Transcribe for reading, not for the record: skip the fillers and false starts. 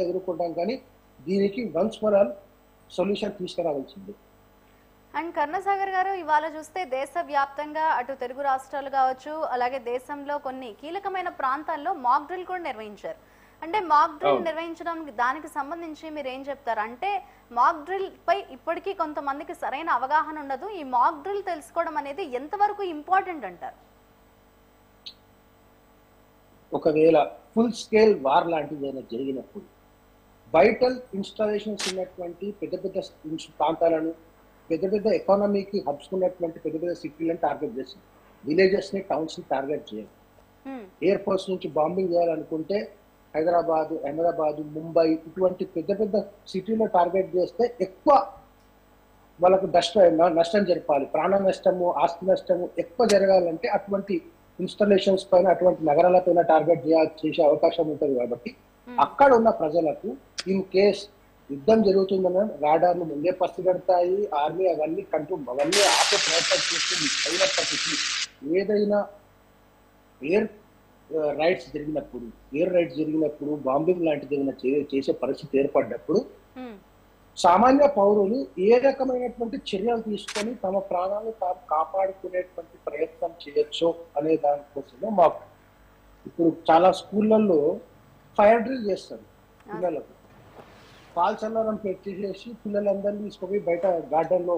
ఎదుర్కొంటాం, కానీ దీనికి once for all solution తీసుకురావాల్సింది. అండ్ కర్ణసాగర్ గారు, ఇవాళ చూస్తే దేశవ్యాప్తంగా అటు తెలుగు రాష్ట్రాలు కావచ్చు, అలాగే దేశంలో కొన్ని కీలకమైన ప్రాంతాల్లో మాక్ డ్రిల్ కూడా నిర్వహించారు. అంటే మాక్ డ్రిల్ నిర్వహించడం దానికి సంబంధించి మీరు ఏం చెప్తారు? అంటే మాక్ డ్రిల్ పై ఇప్పటికీ కొంతమందికి సరైన అవగాహన ఉండదు. ఈ మాక్ డ్రిల్ తెలుసుకోవడం అనేది ఎంతవరకు ఇంపార్టెంట్ అంటారు? ఒకవేళ ఫుల్ స్కేల్ వార్ లాంటిది ఏదైనా జరిగినప్పుడు వైటల్ ఇన్స్టాలేషన్స్ ఉన్నటువంటి పెద్ద పెద్ద ప్రాంతాలను, పెద్ద పెద్ద ఎకానమీకి హబ్స్ ఉన్నటువంటి పెద్ద పెద్ద సిటీలను టార్గెట్ చేసింది. విలేజెస్ ని, టౌన్స్ ని టార్గెట్ చేయాలి. ఎయిర్ ఫోర్స్ నుంచి బాంబింగ్ చేయాలనుకుంటే హైదరాబాద్, అహ్మదాబాద్, ముంబై ఇటువంటి పెద్ద పెద్ద సిటీలో టార్గెట్ చేస్తే ఎక్కువ వాళ్ళకు నష్టం జరపాలి. ప్రాణ నష్టము, ఆస్తి నష్టము ఎక్కువ జరగాలంటే అటువంటి ఇన్స్టాలేషన్స్ పైన, అటువంటి నగరాలపైన టార్గెట్ చేసే అవకాశం ఉంటుంది. కాబట్టి అక్కడ ఉన్న ప్రజలకు ఇన్ కేస్ యుద్ధం జరుగుతుందన్న రాడార్లు ముందే పసిగడతాయి. ఆర్మీ అవన్నీ అవన్నీ ఆపే ప్రయత్నం చేస్తుంది. అయినప్పటికీ ఏదైనా ఎయిర్ రైడ్స్ జరిగినప్పుడు, బాంబింగ్ లాంటిది ఏదైనా చేసే పరిస్థితి ఏర్పడినప్పుడు సామాన్య పౌరులు ఏ రకమైనటువంటి చర్యలు తీసుకొని తమ ప్రాణాలను తాము కాపాడుకునేటువంటి ప్రయత్నం చేయొచ్చు అనే దానికోసమే మాకు ఇప్పుడు చాలా స్కూళ్ళల్లో ఫైర్ డ్రిల్ చేస్తారు. పిల్లలకు ఫాల్స్ అలారం పెట్టేసి పిల్లలందరినీ తీసుకుపోయి బయట గార్డెన్ లో